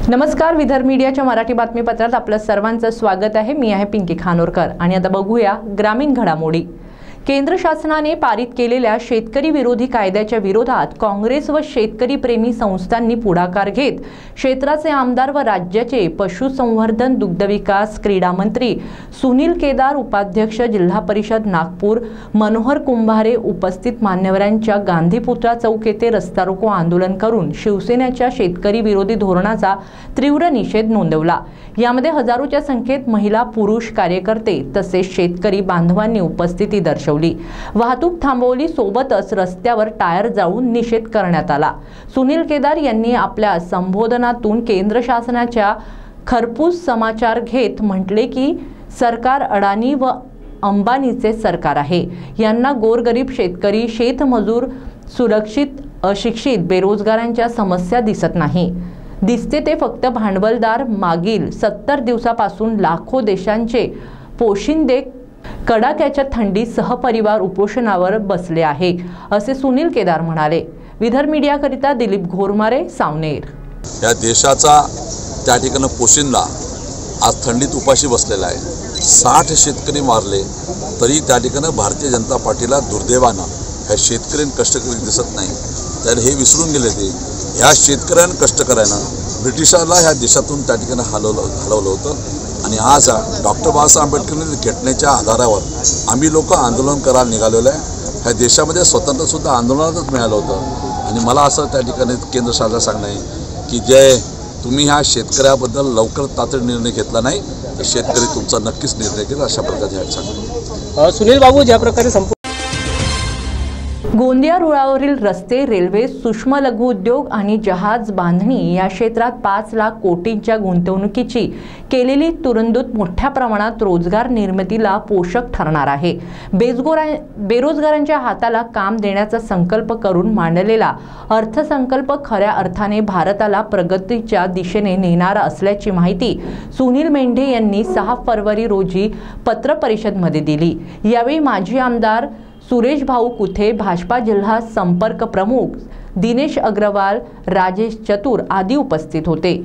नमस्कार, विदर्भ मीडियाच्या मराठी बातमीपत्रात आपलं सर्वांचं स्वागत आहे। मी आहे पिंकी खानोरकर आणि आता बघूया ग्रामीण घडामोडी। केंद्र शासनाने पारित केलेल्या शेतकरी विरोधी कायद्याच्या विरोधात काँग्रेस व शेतकरी प्रेमी संस्थांनी पुढाकार घेत क्षेत्राचे आमदार व राज्याचे पशुसंवर्धन दुग्धविकास क्रीडा मंत्री सुनील केदार, उपाध्यक्ष जिल्हा परिषद नागपूर मनोहर कुंभारे उपस्थित मान्यवरांच्या गांधीपुत्रा चौक येथे रस्ता रोको आंदोलन करून शिवसेनेच्या शेतकरी विरोधी धोरणाचा तीव्र निषेध नोंदवला। यामध्ये हजारोच्या संख्येत महिला, पुरुष कार्यकर्ते तसेच शेतकरी बांधवांनी उपस्थिती दर्शवली। वाहतूक थांबवली, सोबतच रस्त्यावर टायर जाळून निषेध करण्यात आला। सुनील केदार यांनी आपल्या संबोधनातून केंद्र शासनाच्या खरपूस समाचार घेत म्हटले की सरकार अडाणी व अंबानीचे सरकार आहे। यांना गोरगरीब शेतकरी, शेतमजूर, सुरक्षित अशिक्षित, बेरोजगारांच्या समस्या दिसत नाही। दिसते ते फक्त भांडवलदार मागील 70 दिवसापासून लाखो देशांचे पोशिंदे कडाक्याच्या थंडीत सहपरिवार उपोषणावर बसले आहे, असे सुनील केदार म्हणाले। विदर्भ मीडियाकरिता दिलीप घोरमारे, सावनेर। या देशाचा त्या ठिकाणी पोशिंदा आज थंडीत उपाशी बसलेला आहे। 60 शेतकरी मारले तरी त्या ठिकाणी भारतीय जनता पार्टीला दुर्दैवानं ह्या शेतकऱ्यांना कष्टकरी दिसत नाही। तर हे विसरून गेले ते ह्या शेतकऱ्यांना कष्टकऱ्यांना ब्रिटिशाला ह्या देशातून त्या ठिकाणी हलवलं होतं आणि आज डॉक्टर बाबासाहेब आंबेडकर घटनेच्या आधारावर आम्ही लोक आंदोलन करायला निघालेलो आहे। ह्या देशामध्ये स्वतंत्रसुद्धा आंदोलनातच मिळालं होतं आणि मला असं त्या ठिकाणी केंद्र सरकारला सांगणं आहे की जे तुम्ही ह्या शेतकऱ्याबद्दल लवकर तातडीने निर्णय घेतला नाही तर शेतकरी तुमचा नक्कीच निर्णय घेईल, अशा प्रकारचे सांगतो। सुनील बाबू, ज्या प्रकारे गोंदिया रुळावरील रस्ते, रेल्वे, सूक्ष्म लघु उद्योग आणि जहाज बांधणी या क्षेत्रात 5 लाख कोटींच्या गुंतवणुकीची केलेली तुरंदूत मोठ्या प्रमाणात रोजगार निर्मितीला पोषक ठरणार आहे। बेरोजगारांच्या हाताला काम देण्याचा संकल्प करून मांडलेला अर्थसंकल्प खऱ्या अर्थाने भारताला प्रगतीच्या दिशेने नेणारा असल्याची माहिती सुनील मेंढे यांनी 6 फरवरी रोजी पत्रपरिषदेमध्ये दिली। यावेळी माजी आमदार सुरेश भाऊ कुथे, भाजपा जिल्हा संपर्क प्रमुख दिनेश अग्रवाल, राजेश चतुर आदी उपस्थित होते।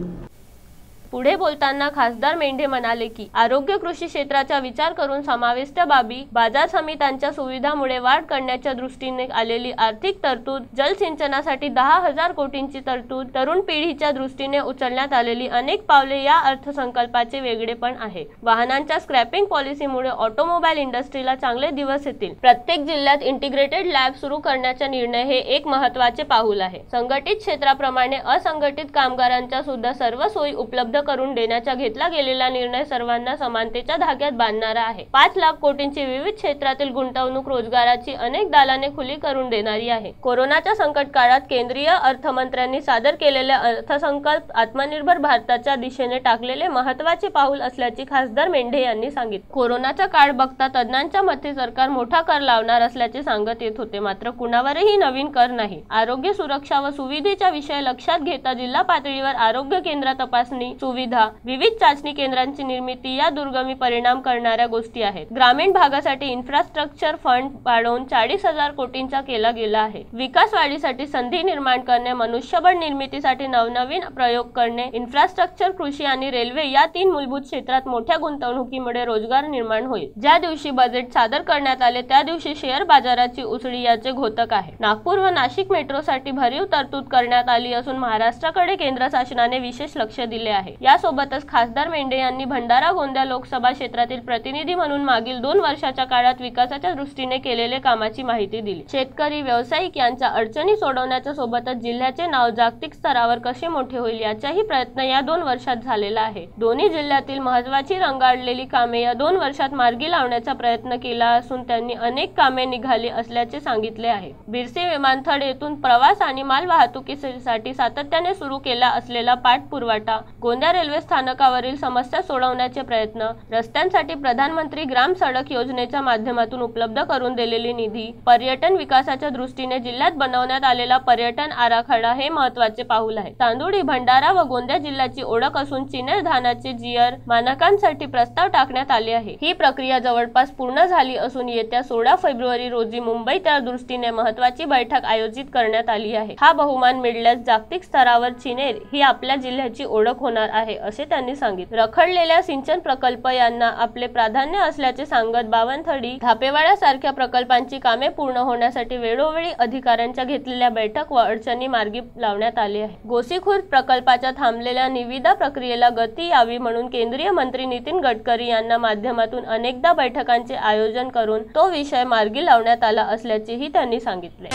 पुढे बोलताना खासदार मेंढे म्हणाले की आरोग्य कृषी क्षेत्राचा विचार करून समाविष्ट बाबी, बाजार समित्यांच्या सुविधांमुळे वाढ करण्याच्या दृष्टीने आलेली आर्थिक तरतूद, जलसिंचनासाठी 10,000 कोटींची तरतूद, तरुण पिढीच्या दृष्टीने उचलण्यात आलेली अनेक पावले या अर्थसंकल्पाचे वेगळेपण आहे। वाहनांच्या स्क्रॅपिंग पॉलिसीमुळे ऑटोमोबाईल इंडस्ट्रीला चांगले दिवस येतील। प्रत्येक जिल्ह्यात इंटिग्रेटेड लॅब सुरू करण्याचा निर्णय हे एक महत्त्वाचे पाऊल आहे। संघटित क्षेत्राप्रमाणे असंघटित कामगारांच्या सुद्धा सर्व सोयी उपलब्ध करून देण्याचा घेतला गेलेला निर्णय सर्वांना समानतेच्या धाग्यात बांधणारा आहे। 5 लाख कोटींची विविध क्षेत्रातील गुंतवणूक रोजगाराची अनेक दालने खुली करून देणारी आहे। कोरोनाच्या संकट काळात केंद्रीय अर्थमंत्र्यांनी सादर केलेले अर्थसंकल्प आत्मनिर्भर भारताच्या दिशेने टाकलेले महत्त्वाचे पाऊल असल्याचे खासदार मेंढे यांनी सांगितले। कोरोनाचा काळ बघता तज्ञांच्या मते सरकार मोठा कर लावणार असल्याचे सांगत येत होते, मात्र कुणावरही नवीन कर नाही। आरोग्य सुरक्षा व सुविधेचा विषय लक्षात घेता जिल्हा पातळीवर आरोग्य केंद्र तपासणी सुविधा, विविध चाचणी केंद्रांची निर्मिती या दुर्गमी परिणाम करणाऱ्या गोष्टी आहेत। ग्रामीण भागासाठी इन्फ्रास्ट्रक्चर फंड वाढवून 40,000 कोटींचा केला गेला आहे। विकास वाढीसाठी संधी निर्माण करणे, मनुष्यबळ निर्मितीसाठी नवनवीन प्रयोग करणे, इन्फ्रास्ट्रक्चर, कृषी आणि रेल्वे या 3 मूलभूत क्षेत्रात मोठ्या गुंतवणुकीमुळे रोजगार निर्माण होईल। ज्या दिवशी बजेट सादर करण्यात आले त्या दिवशी शेअर बाजाराची उसळी याचे घोतक आहे। नागपूर व नाशिक मेट्रोसाठी भरीव तरतूद करण्यात आली असून महाराष्ट्राकडे केंद्र शासनाने विशेष लक्ष दिले आहे। यासोबतच खासदार मेंढे यांनी भंडारा गोंदिया लोकसभा क्षेत्रातील प्रतिनिधी म्हणून मागील 2 वर्षाच्या काळात विकासाच्या दृष्टीने केलेले कामाची माहिती दिली। शेतकरी, व्यावसायिक यांच्या अडचणी सोडवण्याच्या सोबतच जिल्ह्याचे नाव जागतिक स्तरावर कसे मोठे होईल याचाही प्रयत्न या 2 वर्षात झालेला आहे। दोन्ही जिल्ह्यातील महत्त्वाची रंगाळलेली कामे या 2 वर्षात मार्गी लावण्याचा प्रयत्न केला असून त्यांनी अनेक कामे निघाली असल्याचे सांगितले आहे। बिरसी विमानतळ येथून प्रवास आणि माल वाहतुकीसाठी सातत्याने सुरू केला असलेला पाठपुरवठा, गोंदिया पहिल्या रेल्वे स्थानकावरील समस्या सोडवण्याचे प्रयत्न, रस्त्यांसाठी प्रधानमंत्री ग्राम सडक योजनेच्या माध्यमातून उपलब्ध करून दिलेली निधी, पर्यटन विकासाच्या दृष्टीने जिल्ह्यात बनवण्यात आलेला पर्यटन आराखडा हे महत्त्वाचे पाऊल आहे। तांदुळी, भंडारा व गोंदिया जिल्ह्याची ओळख असून चिनेर धानाचे जीआर मानकांसाठी प्रस्ताव टाकण्यात आले आहे। ही प्रक्रिया जवळपास पूर्ण झाली असून येत्या 16 फेब्रुवारी रोजी मुंबईत त्या दृष्टीने महत्त्वाची बैठक आयोजित करण्यात आली आहे। हा बहुमान मिळाल्यास जागतिक स्तरावर चिनेर ही आपल्या जिल्ह्याची ओळख होणार आहे असे त्यांनी सांगितले। रखडलेल्या सिंचन प्रकल्प यांना आपले प्राधान्य असल्याचे सांगत बावनथडी, धापेवाडा सारख्या प्रकल्पांची कामे पूर्ण होण्यासाठी वेळोवेळी अधिकाऱ्यांच्या घेतलेल्या बैठक व अडचणी मार्गी लावण्यात आले आहे। गोसीखुर्द प्रकल्पाच्या थांबलेल्या निविदा प्रक्रियेला गती यावी म्हणून केंद्रीय मंत्री नितीन गडकरी यांना माध्यमातून अनेकदा बैठकांचे आयोजन करून तो विषय मार्गी लावण्यात आला असल्याचेही त्यांनी सांगितले।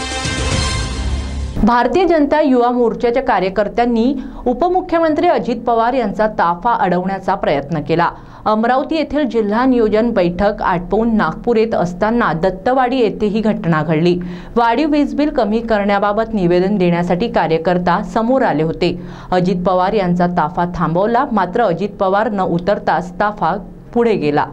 भारतीय जनता युवा मोर्चाच्या कार्यकर्त्यांनी उपमुख्यमंत्री अजित पवार यांचा ताफा अडवण्याचा प्रयत्न केला। अमरावती येथील जिल्हा नियोजन बैठक आटोपून नागपूर येत असताना दत्तवाडी येथे ही घटना घडली। वाढीव वीज बिल कमी करण्याबाबत निवेदन देण्यासाठी कार्यकर्ता समोर आले होते। अजित पवार यांचा ताफा थांबवला, मात्र अजित पवार न उतरताच ताफा पुढे गेला।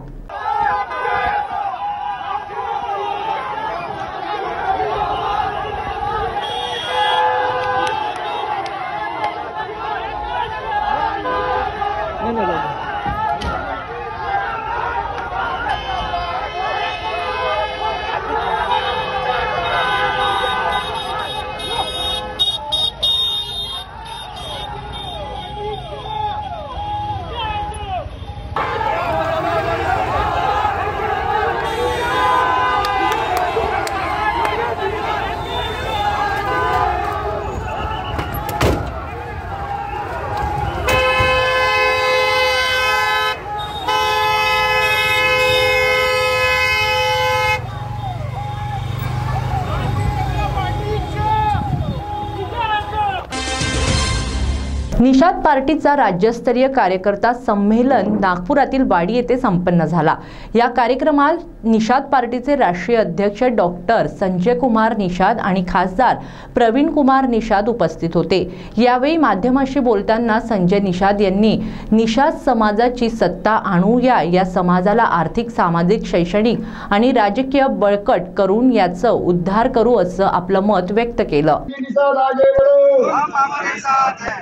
निषाद पार्टीचा राज्यस्तरीय कार्यकर्ता संमेलन नागपुरातील वाडी येथे संपन्न झाला। या कार्यक्रमात निषाद पार्टीचे राष्ट्रीय अध्यक्ष डॉक्टर संजय कुमार निषाद आणि खासदार प्रवीण कुमार निषाद उपस्थित होते। यावेळी माध्यमांशी बोलताना संजय निषाद यांनी निषाद समाजाची सत्ता आणूया, या समाजाला आर्थिक, सामाजिक, शैक्षणिक आणि राजकीय बळकट करून याचा उद्धार करू असं आपलं मत व्यक्त केलं।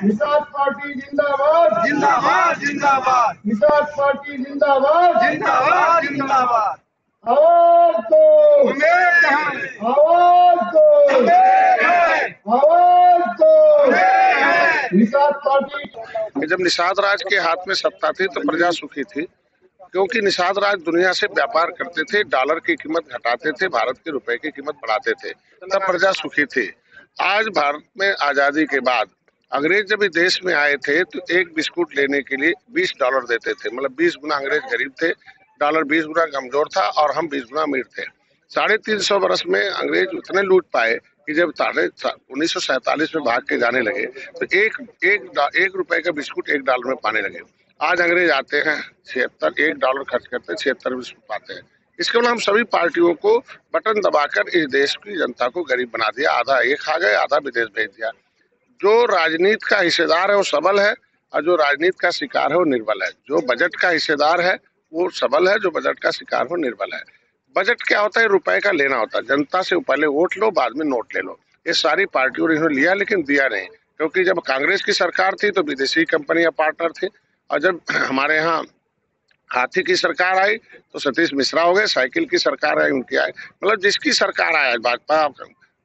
निषाद पार्टी जिंदाबाद जिंदाबाद जिंदाबाद, निषाद पार्टी जिंदाबाद जिंदाबाद जिंदाबाद। आवाज दो, आवाज दो, आवाज दो, निषाद पार्टी। जब निषाद राज के हाथ में सत्ता थी तो प्रजा सुखी थी, क्योंकि निषाद राज दुनिया से व्यापार करते थे, डॉलर की कीमत घटाते थे, भारत के रुपए की कीमत बढ़ाते थे, तब प्रजा सुखी थी। आज भारत में आजादी के बाद अंग्रेज जब देश में आए थे तो एक बिस्कुट लेने के लिए $20 देते थे, मतलब 20 गुना अंग्रेज गरीब थे, डॉलर 20 गुना कमजोर था और हम 20 गुना अमीर थे। 350 वर्ष में अंग्रेज उतने लूट पाए कि जब 1947 में भाग के जाने लगे तो एक रुपए का बिस्कुट $1 में पाने लगे। आज अंग्रेज आते हैं $1 खर्च करते हैं, 76 बिस्कुट पाते हैं। इसके बाद हम सभी पार्टियों को बटन दबाकर इस देश की जनता को गरीब बना दिया, आधा ये खा गए, आधा विदेश भेज दिया। जो राजनीति का हिस्सेदार है वो सबल है और जो राजनीति का शिकार है वो निर्बल है। जो बजट का हिस्सेदार है वो सबल है, जो बजट का शिकार हो निर्बल है। बजट क्या होता है? रुपए का लेना होता है। जनता से पहले वोट लो, बाद में नोट ले लो। ये सारी पार्टियों ने इन्होंने लिया, लेकिन दिया नहीं, क्योंकि जब कांग्रेस की सरकार थी तो विदेशी कंपनियां पार्टनर थी, और जब हमारे यहाँ हाथी की सरकार आई तो सतीश मिश्रा हो गए, साइकिल की सरकार आई उनकी आई, मतलब जिसकी सरकार आया, भाजपा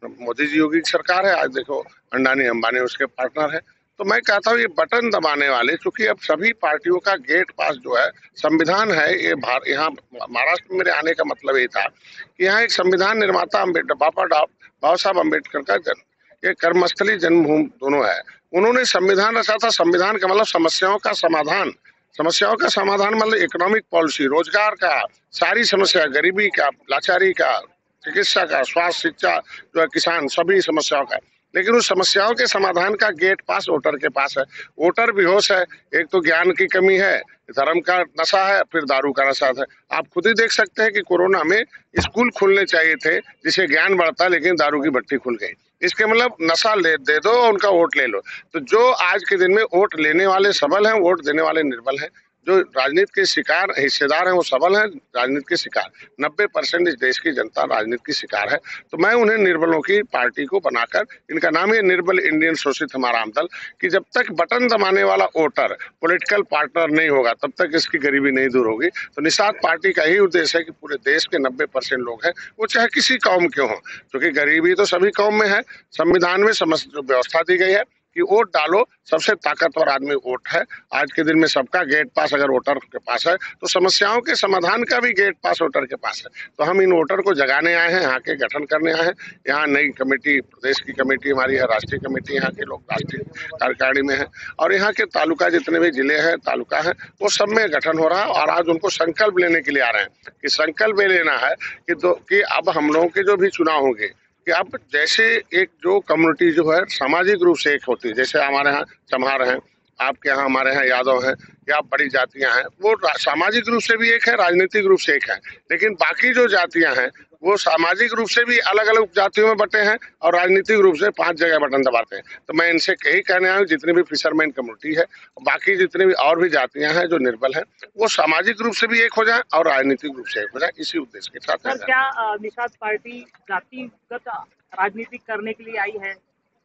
मोदी जी योगी की सरकार है, आज देखो अंडानी अंबानी उसके पार्टनर है। तो मैं कहता हूँ ये बटन दबाने वाले, क्योंकि अब सभी पार्टियों का गेट पास जो है संविधान है, ये यहाँ महाराष्ट्र में मेरे आने का मतलब ये था कि यहाँ एक संविधान निर्माता बाबा साहब अम्बेडकर का जन्म, ये कर्मस्थली जन्मभूमि दोनों है। उन्होंने संविधान रचा था। संविधान का मतलब समस्याओं का समाधान, समस्याओं का समाधान मतलब इकोनॉमिक पॉलिसी, रोजगार का, सारी समस्या, गरीबी का, लाचारी का, चिकित्सा का, स्वास्थ्य, शिक्षा, जो है किसान, सभी समस्याओं का। लेकिन उस समस्याओं के समाधान का गेट पास वोटर के पास है। वोटर बेहोश है, एक तो ज्ञान की कमी है, धर्म का नशा है, फिर दारू का नशा है। आप खुद ही देख सकते हैं कि कोरोना में स्कूल खुलने चाहिए थे जिससे ज्ञान बढ़ता, लेकिन दारू की भट्टी खुल गई। इसके मतलब नशा दे दो और उनका वोट ले लो। तो जो आज के दिन में वोट लेने वाले सबल हैं, वोट देने वाले निर्बल हैं। जो राजनीति के शिकार हिस्सेदार हैं वो सबल हैं, राजनीति के शिकार 90% इस देश की जनता राजनीति की शिकार है। तो मैं उन्हें निर्बलों की पार्टी को बनाकर, इनका नाम है निर्बल इंडियन शोषित हमारा दल, कि जब तक बटन दबाने वाला वोटर पॉलिटिकल पार्टनर नहीं होगा तब तक इसकी गरीबी नहीं दूर होगी। तो निषाद पार्टी का ही उद्देश्य है कि पूरे देश के 90% लोग हैं, वो चाहे किसी कौम के हों, क्योंकि गरीबी तो सभी कौम में है। संविधान में समस्त व्यवस्था दी गई है कि वोट डालो, सबसे ताकतवर आदमी वोट है। आज के दिन में सबका गेट पास अगर वोटर के पास है तो समस्याओं के समाधान का भी गेट पास वोटर के पास है। तो हम इन वोटर को जगाने आए हैं, यहाँ के गठन करने आए हैं। यहाँ नई कमेटी, प्रदेश की कमेटी हमारी है, राष्ट्रीय कमेटी यहाँ के लोग राष्ट्रीय कार्यकारिणी में है, और यहाँ के तालुका जितने भी जिले हैं, तालुका है, वो सब में गठन हो रहा है। और आज उनको संकल्प लेने के लिए आ रहे हैं कि संकल्प ये लेना है कि अब हम लोगों के जो भी चुनाव होंगे कि अब जैसे एक जो कम्युनिटी जो है सामाजिक रूप से एक होती है, जैसे हमारे यहाँ चमार हैं, आपके यहाँ हमारे यहाँ यादव हैं, या बड़ी जातियां हैं, वो सामाजिक रूप से भी एक है, राजनीतिक रूप से एक है। लेकिन बाकी जो जातियां हैं वो सामाजिक रूप से भी अलग अलग उपजातियों में बटे हैं और राजनीतिक रूप से 5 जगह बटन दबाते हैं। तो मैं इनसे यही कहने आया हूँ, जितने भी फिशरमैन कम्युनिटी है, बाकी जितने भी और भी जातियां हैं जो निर्बल हैं, वो सामाजिक रूप से भी एक हो जाए और राजनीतिक रूप से एक हो जाए, इसी उद्देश्य के साथ। सर, क्या निषाद पार्टी जातिगत राजनीति करने के लिए आई है?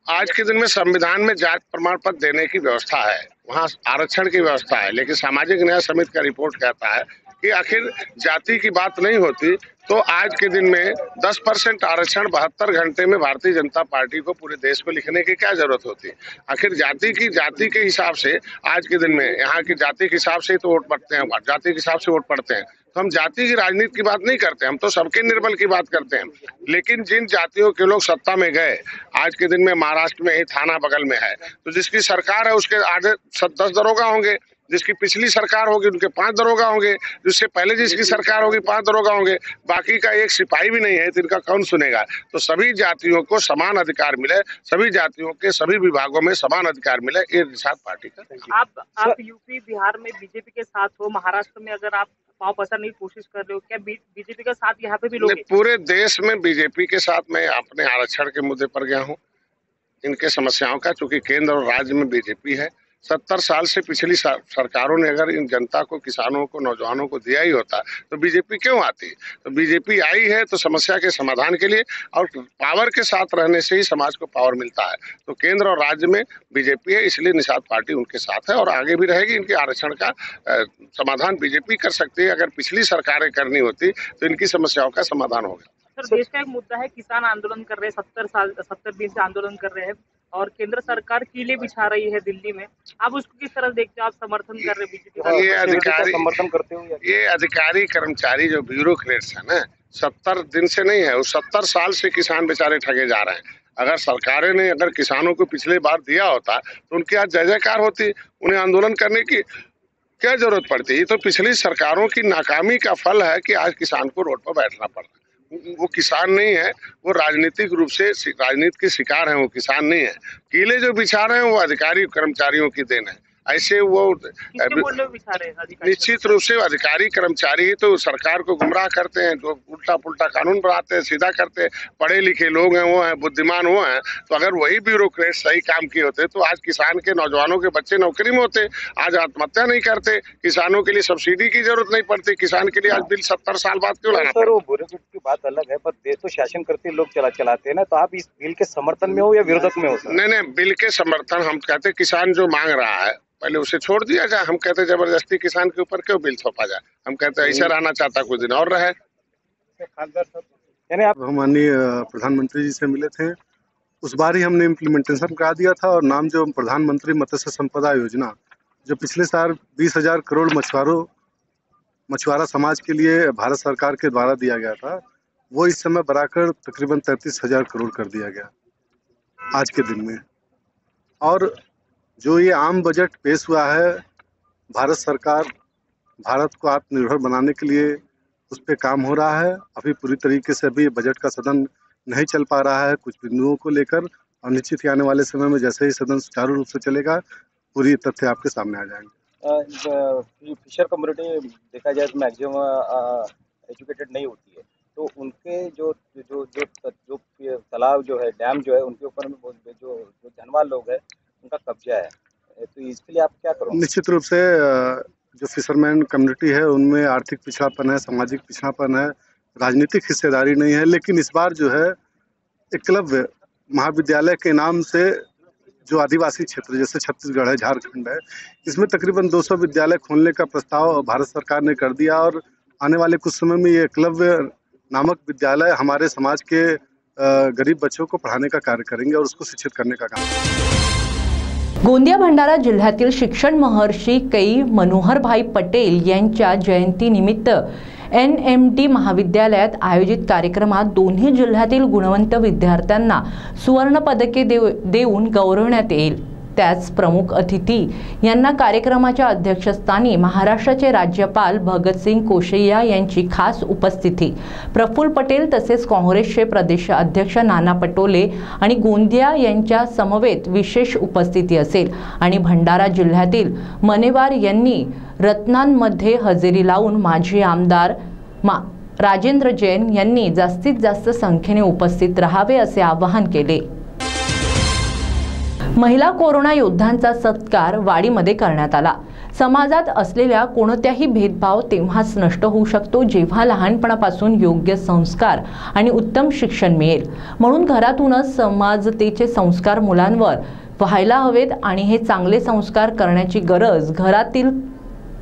आज के दिन में संविधान में जाति प्रमाण पत्र देने की व्यवस्था है, वहाँ आरक्षण की व्यवस्था है, लेकिन सामाजिक न्याय समिति का रिपोर्ट कहता है कि आखिर जाति की बात नहीं होती तो आज के दिन में 10% आरक्षण 72 घंटे में भारतीय जनता पार्टी को पूरे देश को लिखने की क्या जरूरत होती? आखिर जाति के हिसाब से आज के दिन में यहाँ की जाति के हिसाब से तो वोट पड़ते हैं, जाति के हिसाब से वोट पड़ते हैं। तो हम जाति की राजनीति की बात नहीं करते, हम तो सबके निर्बल की बात करते हैं। लेकिन जिन जातियों के लोग सत्ता में गए, आज के दिन में महाराष्ट्र में ही थाना बगल में है, तो जिसकी सरकार है उसके आगे 10 दरोगा होंगे, जिसकी पिछली सरकार होगी उनके 5 दरोगा होंगे, जिससे पहले जिसकी सरकार होगी 5 दरोगा होंगे, बाकी का एक सिपाही भी नहीं है, तो इनका कौन सुनेगा? तो सभी जातियों को समान अधिकार मिले, सभी जातियों के सभी विभागों में समान अधिकार मिले, ये निषाद पार्टी का। आप यूपी बिहार में बीजेपी के साथ हो, महाराष्ट्र में अगर आप पांव पसारने की कोशिश कर रहे हो, क्या बीजेपी का साथ यहाँ पे भी लोगे? पूरे देश में बीजेपी के साथ मैं अपने आरक्षण के मुद्दे पर गया हूँ, इनके समस्याओं का, चूंकि केंद्र और राज्य में बीजेपी है। 70 साल से पिछली सरकारों ने अगर इन जनता को, किसानों को, नौजवानों को दिया ही होता तो बीजेपी क्यों आती? तो बीजेपी आई है तो समस्या के समाधान के लिए, और पावर के साथ रहने से ही समाज को पावर मिलता है। तो केंद्र और राज्य में बीजेपी है, इसलिए निषाद पार्टी उनके साथ है और आगे भी रहेगी। इनके आरक्षण का समाधान बीजेपी कर सकती है, अगर पिछली सरकारें करनी होती तो इनकी समस्याओं का समाधान होगा। सर, देश का एक मुद्दा है, किसान आंदोलन कर रहे हैं, 70 दिन से आंदोलन कर रहे हैं और केंद्र सरकार कीले बिछा रही है दिल्ली में। आप उसको किस तरह देखते हो? आप समर्थन कर रहे हैं बीजेपी? ये अधिकारी समर्थन करते हो? ये अधिकारी कर्मचारी जो ब्यूरोक्रेट्स है ना, 70 दिन से नहीं है, वो 70 साल से किसान बेचारे ठगे जा रहे हैं। अगर सरकारें ने अगर किसानों को पिछले बार दिया होता तो उनकी आज जय जयकार होती, उन्हें आंदोलन करने की क्या जरूरत पड़ती? ये तो पिछली सरकारों की नाकामी का फल है कि आज किसान को रोड पर बैठना पड़ रहा है। वो किसान नहीं है, वो राजनीतिक रूप से राजनीति के शिकार हैं, वो किसान नहीं है। कीले जो बिछा रहे हैं वो अधिकारी कर्मचारियों की देन है। ऐसे वो निश्चित रूप से अधिकारी कर्मचारी ही तो सरकार को गुमराह करते हैं, जो उल्टा पुल्टा कानून बनाते हैं, सीधा करते हैं। पढ़े लिखे लोग हैं, वो हैं, बुद्धिमान वो हैं। तो अगर वही ब्यूरोक्रेट सही काम किए होते तो आज किसान के, नौजवानों के बच्चे नौकरी में होते, आज आत्महत्या नहीं करते, किसानों के लिए सब्सिडी की जरूरत नहीं पड़ती। किसान के लिए आज बिल 70 साल बाद क्यों लाना? सर, वो ब्यूरोक्रेट की बात अलग है, पर देश तो शासन करते लोग चलाते हैं ना। तो आप इस बिल के समर्थन में हो या विरोधक में हो? नहीं, बिल के समर्थन हम कहते, किसान जो मांग रहा है पहले उसे छोड़ दिया जाए। हम कहते जबरदस्ती किसान के ऊपर क्यों बिल थोपा जाए? हम कहते ऐसा रहना चाहता कुछ दिन और रहे। यानी आप माननीय प्रधानमंत्री जी से मिले थे, उस बार ही हमने इम्प्लीमेंटेशन करा दिया था, और नाम जो प्रधानमंत्री मत्स्य संपदा योजना, जो पिछले साल 20,000 करोड़ मछुआरा समाज के लिए भारत सरकार के द्वारा दिया गया था, वो इस समय बढ़ाकर तकरीबन 33,000 करोड़ कर दिया गया आज के दिन में। और जो ये आम बजट पेश हुआ है, भारत सरकार भारत को आत्मनिर्भर बनाने के लिए उस पर काम हो रहा है। अभी पूरी तरीके से अभी बजट का सदन नहीं चल पा रहा है कुछ बिंदुओं को लेकर, और निश्चित ही आने वाले समय में जैसे ही सदन सुचारू रूप से चलेगा, पूरी तथ्य आपके सामने आ जाएंगे। फिशर कम्युनिटी देखा जाए तो मैक्सिमम एजुकेटेड नहीं होती है, तो उनके जो ये तालाब जो है, डैम जो है, उनके ऊपर में जो जानवर लोग है उनका कब्जा है, तो इसके लिए आप क्या करोगे? निश्चित रूप से जो फिशरमैन कम्युनिटी है उनमें आर्थिक पिछड़ापन है, सामाजिक पिछड़ापन है, राजनीतिक हिस्सेदारी नहीं है। लेकिन इस बार जो है एकलव्य महाविद्यालय के नाम से जो आदिवासी क्षेत्र जैसे छत्तीसगढ़ है, झारखंड है, इसमें तकरीबन 200 विद्यालय खोलने का प्रस्ताव भारत सरकार ने कर दिया और आने वाले कुछ समय में ये एकलव्य नामक विद्यालय हमारे समाज के गरीब बच्चों को पढ़ाने का कार्य करेंगे और उसको शिक्षित करने का काम। गोंदिया भंडारा जिल्ह्यातील शिक्षण महर्षी कै मनोहरभाई पटेल यांच्या जयंतीनिमित्त NMD महाविद्यालयात आयोजित कार्यक्रमात दोन्ही जिल्ह्यातील गुणवंत विद्यार्थ्यांना सुवर्ण पदके देऊन गौरवण्यात येईल। त्याच प्रमुख अतिथी यांना कार्यक्रमाच्या अध्यक्षस्थानी महाराष्ट्राचे राज्यपाल भगतसिंग कोश्यारी यांची खास उपस्थिती, प्रफुल्ल पटेल तसेच काँग्रेसचे प्रदेश अध्यक्ष नाना पटोले आणि गोंदिया यांच्या समवेत विशेष उपस्थिती असेल आणि भंडारा जिल्ह्यातील मनेवार यांनी रत्नांमध्ये हजेरी लावून माजी आमदार राजेंद्र जैन यांनी जास्तीत जास्त संख्येने उपस्थित राहावे असे आवाहन केले। महिला कोरोना योद्ध्यांचा सत्कार वाडीमध्ये करण्यात आला। समाजात असलेल्या कोणत्याही भेदभाव तेव्हाच नष्ट होऊ शकतो जेव्हा लहानपणापासून योग्य संस्कार आणि उत्तम शिक्षण मिळेल। म्हणून घरातूनच समाजतेचे संस्कार मुलांवर व्हायला हवेत आणि हे चांगले संस्कार करण्याची गरज घरातील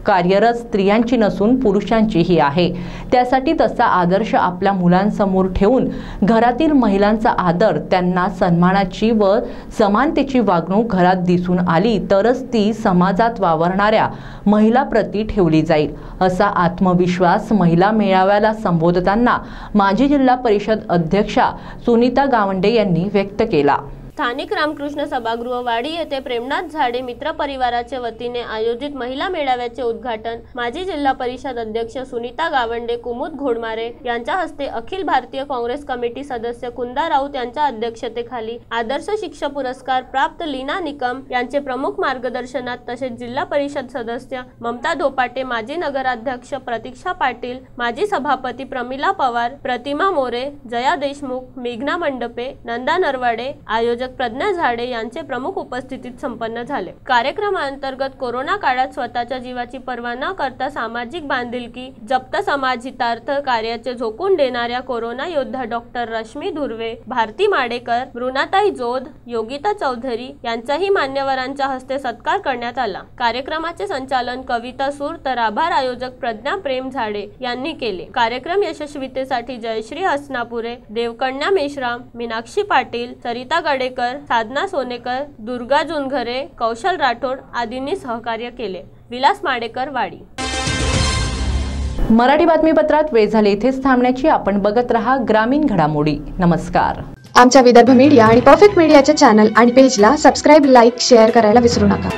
कार्यरत स्त्रियांची नसून पुरुषांचीही आहे। त्यासाठी तसा आदर्श आपल्या मुलांसमोर ठेवून घरातील महिलांचा आदर, त्यांना सन्मानाची व समानतेची वागणूक घरात दिसून आली तरच ती समाजात वावरणाऱ्या महिलाप्रती ठेवली जाईल असा आत्मविश्वास महिला मेळाव्याला संबोधताना माजी जिल्हा परिषद अध्यक्षा सुनीता गावंडे यांनी व्यक्त केला। स्थानिक रामकृष्ण सभागृह वाडी येथे प्रेमनाथ झाडे मित्र परिवाराच्या वतीने आयोजित महिला मेळाव्याचे उद्घाटन माजी जिल्हा परिषद अध्यक्ष सुनीता गावंडे, कुमुद घोडमारे यांच्या हस्ते अखिल भारतीय काँग्रेस कमिटी सदस्य कुंदा राऊत यांच्या अध्यक्षतेखाली आदर्श शिक्षक पुरस्कार प्राप्त लीना निकम यांचे प्रमुख मार्गदर्शनात तसेच जिल्हा परिषद सदस्य ममता धोपाटे, माजी नगराध्यक्ष प्रतीक्षा पाटील, माजी सभापती प्रमिला पवार, प्रतिमा मोरे, जया देशमुख, मेघना मंडपे, नंदा नरवाडे, आयोजक प्रज्ञा झाडे यांचे प्रमुख उपस्थितीत संपन्न झाले। कार्यक्रमांतर्गत कोरोना काळात स्वतःच्या जीवाची पर्वा न करता सामाजिक बांधिलकी जप्त समाजहितार्थ कार्याचे झोकून देणाऱ्या कोरोना योद्धा डॉक्टर रश्मी धुर्वे, भारती माडेकर, मृणाताई जोध, योगिता चौधरी यांचाही मान्यवरांच्या हस्ते सत्कार करण्यात आला। कार्यक्रमाचे संचालन कविता सूर तर आभार आयोजक प्रज्ञा प्रेम झाडे यांनी केले। कार्यक्रम यशस्वीतेसाठी जयश्री हसनापुरे, देवकन्या मेश्राम, मीनाक्षी पाटील, सरिता गडेकर, साधना सोनेकर, दुर्गा जुनघरे, कौशल राठोड आदींनी सहकार्य केले। विलास माडेकर, वाडी। मराठी बातमीपत्रात वेळ झाली इथेच थांबण्याची। आपण बघत रहा ग्रामीण घडामोडी। नमस्कार। आमच्या विदर्भ मीडिया आणि परफेक्ट मीडियाच्या चॅनल आणि पेजला सबस्क्राइब, लाईक, शेअर करायला विसरू नका।